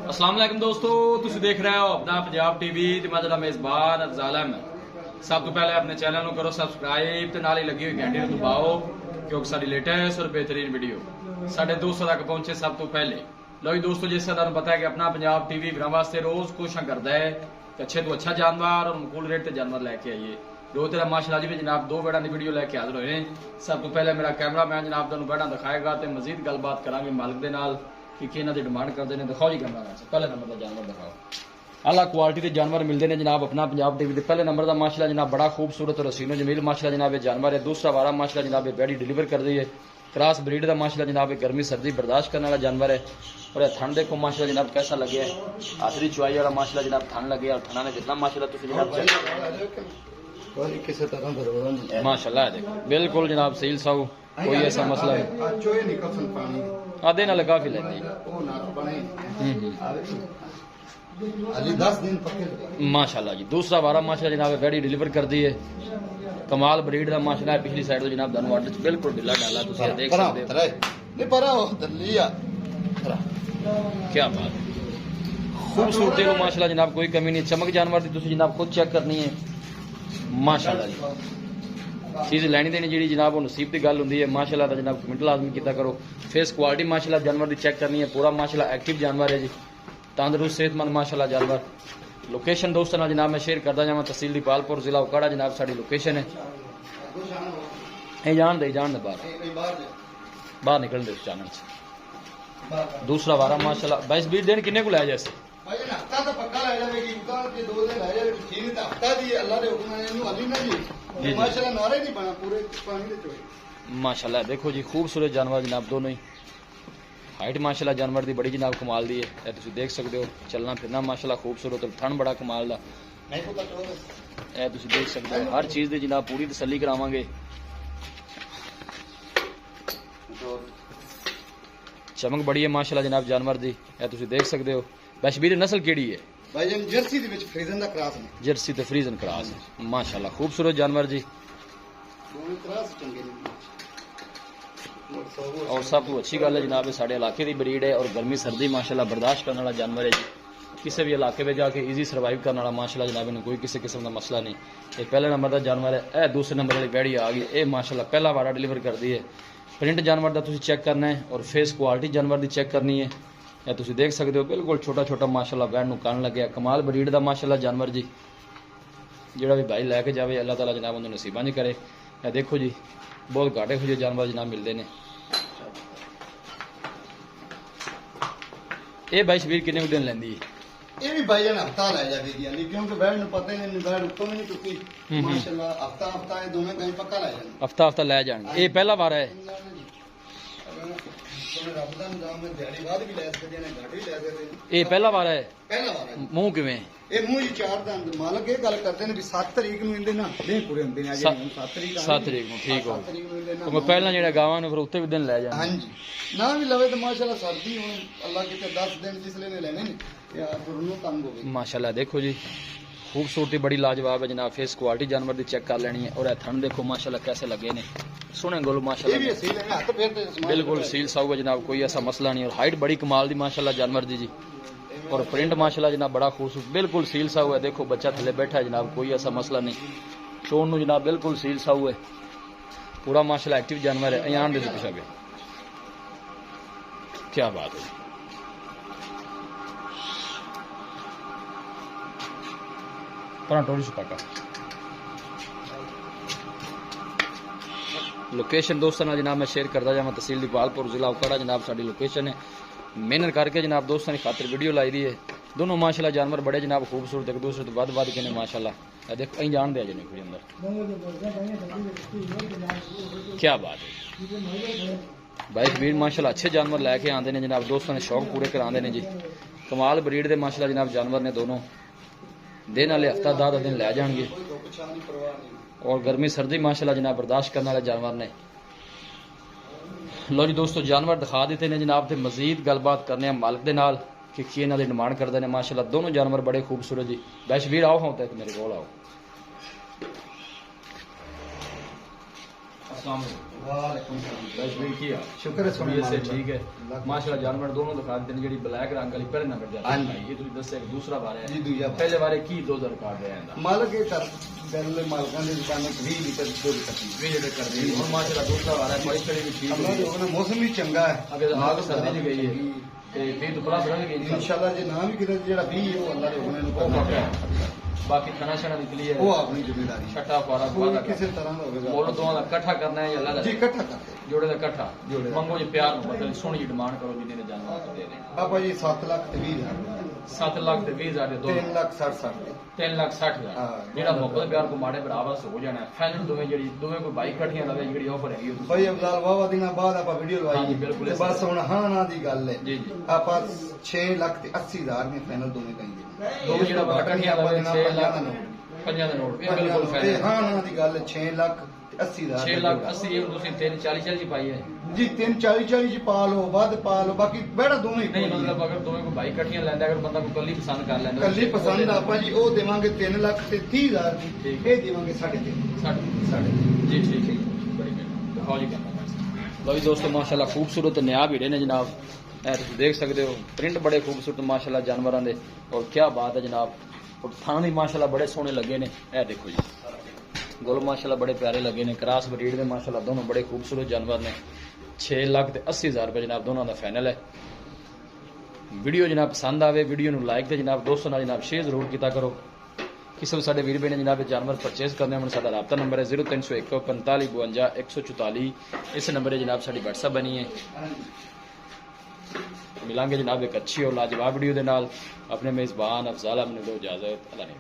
अस्सलाम वालेकुम दोस्तों, तुम देख रहे हो अपना पंजाब टीवी ते मैं तेरा मेजबान अफजाल अहमद। सब तो पहले अपने चैनल को करो सब्सक्राइब ते नाल ही लगी हुई घंटी नूं दबाओ क्योंकि साडी लेटेस्ट और बेहतरीन वीडियो साडे दोस्तों तक पहुंचे सब तो पहले। लो जी दोस्तों, जिस तरह तुहानूं पता है कि अपना पंजाब टीवी वीरां वास्ते रोज कोशिश करता है कि अच्छे तो अच्छा जानवर और मकूल रेट ते जानवर लैके आइए। दो तेरा माशाल्लाह जी भी जनाब दो बेड़ा की वीडियो लैके हाजिर होए हैं। सब तो पहले मेरा कैमरा मैन जनाब तुहानूं बेड़ा दिखाएगा तो मजीद गलबात करांगे मालिक दे नाल कि इन्हों की डिमांड करते हैं। दिखाओ जी कैमरा मैन से पहले नंबर का जानवर दिखाओ। आला क्वालिटी के जानवर मिलते हैं जनाब अपना पंजाब टीवी के पहले नंबर का माशाल्लाह जनाब बड़ा खूबसूरत और हसीनो जमील माशाल्लाह जनाब जानवर है। दूसरा वारा माशाल्लाह जनाब बैडी डिलीवर कर दी है। क्रॉस ब्रीड का माशाल्लाह जनाब गर्मी सर्दी बर्दाश्त करने वाला जानवर है। और थन देखो माशाल्लाह जनाब कैसा लगे है, आखिरी चुआई वाला माशाल्लाह जनाब थन लगे और थना ने जितना माशाल्लाह माशाल्लाह देखो बिल्कुल जनाब सील साऊ कोई ऐसा मसला नहीं। आधे नाल काफी लेंदी माशाल्लाह जी। दूसरा वारा माशाल्लाह जनाब बैडी डिलीवर कर दी है। कमाल ब्रीड का माशाल्लाह पिछली साइड तो जनाब दानू आर्डर बिल्कुल ढिला डाला तुम देख सकते हो। क्या बात, खूबसूरती को माशाल्लाह जनाब कोई कमी नहीं। चमक जानवर की तुम जनाब खुद चेक करनी है माशाल्लाह जी। चीज़ लैनी देनी जी जनाब नसीब की गल होंगी है माशाल्लाह का जनाब कमेंट लाजमी किया करो। फेस क्वालिटी माशाल्लाह जानवर की चेक करनी है। पूरा माशाल्लाह एक्टिव जानवर है जी, तंदुरुस्त सेहतमंद माशाल्लाह जानवर। लोकेशन दोस्तों ना जनाब मैं शेयर करता जावा, तहसील दीपालपुर जिला उकाड़ा जनाब साड़ी लोकेशन है। जान दे बाहर निकल दे उस चैनल से। दूसरा वारा माशाल्लाह 22-20 दिन किन्ने को लाया जैसे माशाल्लाह देखो जी खूबसूरत जानवर जनाब दोनों ही। हाइट माशाल्लाह जानवर की बड़ी जनाब कमाल दी है, तुम देख सकते हो। चलना फिरना माशाल्लाह खूबसूरत और थन बड़ा कमाल का तुम देख सकते हो। हर चीज़ की जनाब पूरी तसल्ली करावांगे। चमक बड़ी है माशाल्लाह जनाब जानवर की तुम देख सकते हो। वैसे भी नस्ल केड़ी है जर्सी फ्रीजन का क्रॉस है। जर्सी तो फ्रीजन क्रॉस है माशाल्लाह खूबसूरत जानवर जी। और सब तो अच्छी गल है जनाब साढ़े इलाके की ब्रीड है और गर्मी सर्दी माशाल्लाह बर्दाश्त करने वाला जानवर है जी। किसी भी इलाके में जाके ईजी सर्वाइव करने वाला माशाल्लाह जनाब इन्हें कोई किसी किस्म का मसला नहीं। ये पहले नंबर का जानवर है। यह दूसरे नंबर वाली बैड़ी आ गई। ये माशाल्लाह पहला वारा डिलीवर कर दी है। प्रिंट जानवर का तुम चेक करना है और फेस क्वालिटी जानवर की चेक करनी है। या तुम देख सकते हो बिल्कुल छोटा छोटा माशाल्लाह बैठ नूं कन लगे। कमाल ब्रीड का माशाल्लाह जानवर जी। जोड़ा भी भाई लैके जाए अल्लाह ताला जनाब उन्होंने नसीबा नहीं करे। या देखो जी बहुत घाटे खुजे जानवर जनाब मिलते हैं। ये भाई शबीर कितने दिन लेंदी है? ये भी भाई जान हफ्ता लै जाती क्योंकि बैठ ने पता ही नहीं बैठ उत्तों में नहीं टुकी माशाल्लाह हफ्ता हफ्ता ये दोनों कहीं पक्का लै जाने हफ्ता हफ्ता लै जाएंगे। ये पहला वारा है। ये पहला वारा है। पहला वारा मुंह किवें ये मुंह ही चार दंद मालक ये गल करते हैं भी 7 तारीख ਨੂੰ ਇੰਦੇ ਨਾ ਨਹੀਂ ਪੂਰੇ ਹੁੰਦੇ ਨੇ। 7 ਤਰੀਕ ਨੂੰ ਠੀਕ ਹੋ ਉਹ ਪਹਿਲਾਂ ਜਿਹੜਾ ਗਾਵਾਂ ਨੂੰ ਫਿਰ ਉੱਤੇ ਵੀ ਦਿਨ ਲੈ ਜਾਣਾ। ਹਾਂਜੀ ਨਾ ਵੀ ਲਵੇ ਤਾਂ ਮਾਸ਼ਾਅੱਲਾ ਸਰਦੀ ਹੁਣ ਅੱਲਾ ਕਿਤੇ 10 ਦਿਨ ਜਿਸਲੇ ਨੇ ਲੈਣੇ ਨੇ ਯਾਰ ਫਿਰ ਉਹਨੂੰ ਤੰਗ ਹੋ ਗਏ माशाल्लाह। देखो जी खूबसूरती बड़ी लाजवाब है जनाब। फेस क्वालिटी जानवर की चेक कर लेनी है। और थन देखो माशाल्लाह कैसे लगे ने सोने गोल माशाल्लाह बिल्कुल सील साऊ है जनाब कोई ऐसा मसला नहीं। और हाइट बड़ी कमाल दी माशाल्लाह जानवर दी जी। और प्रिंट माशाल्लाह जनाब बड़ा खूबसूरत बिल्कुल सील साऊ है। देखो बच्चा थले बैठा है जनाब कोई ऐसा मसला नहीं। शोन नू जनाब बिल्कुल सील साऊ है। पूरा माशाल्लाह एक्टिव जानवर है। यहाँ दे कुछ आगे क्या बात है। लोकेशन दोस्तों ना जनाब मैं शेयर करता जावा, तहसील दीपालपुर जिला उकाड़ा जनाब साड़ी लोकेशन है। मेहनत करके जनाब दोस्तों की खातिर वीडियो लाई दी है। दोनों माशाल्लाह जानवर बड़े जनाब खूबसूरत एक दूसरे तो बद के माशाल्लाह देखो अं जान दे जने अंदर क्या बात है। भाई शबीर माशाल्लाह अच्छे जानवर लैके आते हैं जनाब दोस्तों ने शौक पूरे कराते हैं जी। कमाल ब्रीड के माशाल्लाह जनाब जानवर ने दोनों दिन वाले हफ्ता 10 दिन लै जाएंगे। और गर्मी सर्दी माशाल्लाह जनाब बर्दाश्त करने वाले जानवर ने। लो जी दोस्तों जानवर दिखा देते हैं जनाब ते मजीद गलबात करने मालिक दे नाल कि इन्हों की डिमांड करते हैं माशाल्लाह। दोनों जानवर बड़े खूबसूरत जी। बैशवीर आओ होता है मेरे को आओ। वालेकुम सलाम। बस भाई की शुक्र है सोने से मालिक ठीक है दा। माशाल्लाह जानवर दोनों दिखा देते हैं जी ब्लैक रंग वाली पहले नंबर दे हाँ जी। ये तुम दस एक दूसरा बार है जी दूजा बार। पहले बारे की 2000 कार्ड है आंदा मालक ये कर दिल मालकां दी दुकान 20 लीटर दूध कटी वे जेडे कर दी और माशाल्लाह दूसरा बार है बड़ी चढ़ी भी ठीक अल्लाह है जो ना मौसम भी चंगा है अगे आग सर्दी च गई है ते 20 तो प्लस रहेगी इंशाल्लाह जे नाम ही किते जेड़ा 20 है वो अल्लाह दे हुने वो नु पक्का है बाकी खाना शाना निकली है वो अपनी जिम्मेदारी है। छठा पारा कोई वादा किसी तरह का होगा मोल दोवां दा इकट्ठा करना है या अलग जी इकट्ठा करते जोड़े दा इकट्ठा जोड़े दा। मंगो जी प्यार मतलब सोनी जी डिमांड करो जिन्ने ने जानवर आपको दे दें बाबा जी 7 लाख ते 20 हजार 7 लाख ते 20 हजार दे दो 3 लाख 60 3 लाख 60 हजार हाँ, जेड़ा मोहब्बत प्यार को माड़े बराबर से हो जाना है फाइनल दोवें जेडी दोवें कोई बाइक इकट्ठियां लवे जेडी ऑफर हैगी ਉਹ भाई अब्दुल वावा दिना बाद आप वीडियो हाँ जी, लवाई बिल्कुल ते बस हुन हां ना दी गल है जी जी आप 6 लाख ते 80 हजार में फाइनल दोवें कहेंगे दोवें जेड़ा इकट्ठियां लवे 6 लाख 5 ਦਾ ਨੋਟ ਇਹ ਬਿਲਕੁਲ ਤੇ ਫਾਇਦਾ ਹਾਂ ਨਾ ਦੀ ਗੱਲ 6 ਲੱਖ ਤੇ 80 ਹਜ਼ਾਰ 6 ਲੱਖ 80 ਇਹ ਤੁਸੀਂ 3 40 ਚ ਪਾਈ ਹੈ ਜੀ 3 40 ਚ ਪਾ ਲਓ ਵੱਧ ਪਾ ਲਓ ਬਾਕੀ ਬੜਾ ਦੋਵੇਂ ਨਹੀਂ ਮਤਲਬ ਅਗਰ ਦੋਵੇਂ ਕੋਈ ਬਾਈਕ ਇਕੱਠੀਆਂ ਲੈਂਦਾ ਅਗਰ ਬੰਦਾ ਕੋਈ ਕੱਲੀ ਪਸੰਦ ਕਰ ਲੈਂਦਾ ਕੱਲੀ ਪਸੰਦ ਆਪਾਂ ਜੀ ਉਹ ਦੇਵਾਂਗੇ 3 ਲੱਖ ਤੇ 30 ਹਜ਼ਾਰ ਦੀ ਠੀਕ। ਇਹ ਦੇਵਾਂਗੇ 3.5 ਸਾਡੇ ਜੀ ਠੀਕ ਹੈ ਬੜੀ ਮਿਹਰਬਾਨੀ ਹਾਲ ਹੀ ਕਰਨਾ ਲਓ ਜੀ ਦੋਸਤੋ ਮਾਸ਼ਾਅੱਲਾ ਖੂਬਸੂਰਤ ਨਿਆਬ ਹੀੜੇ ਨੇ ਜਨਾਬ ਇਹ ਤੁਸੀਂ ਦੇਖ ਸਕਦੇ ਹੋ ਪ੍ਰਿੰਟ ਬੜੇ ਖੂਬਸੂਰਤ ਮਾਸ਼ਾਅੱਲਾ ਜਾਨਵਰਾਂ ਦੇ ਔਰ ਕੀ ਬਾਤ ਹੈ ਜਨਾਬ और थाना भी माशाल्लाह बड़े सोहने लगे ने ए देखो जी गोल माशाल्लाह बड़े प्यारे लगे ने क्रॉस ब्रीड दे माशाल्लाह दोनों बड़े खूबसूरत जानवर ने 6 लाख ते 80 हजार रुपए जनाब दोनों का फाइनल है वीडियो जनाब पसंद आवे वीडियो नु लाइक ते जनाब दोस्तों नाल जनाब शेयर जरूर किया करो किसी भी साडे वीर भैन ने जनाब जानवर परचेज करने होने साडा राब्ता नंबर है 0301 45 52 144 इस नंबर है जनाब साडी WhatsApp बनी है मिलांगे जनाब एक अच्छी और लाजवाब वीडियो के नाल अपने मेज़बान अफजाल अहमद को इजाजत अल्लाह ने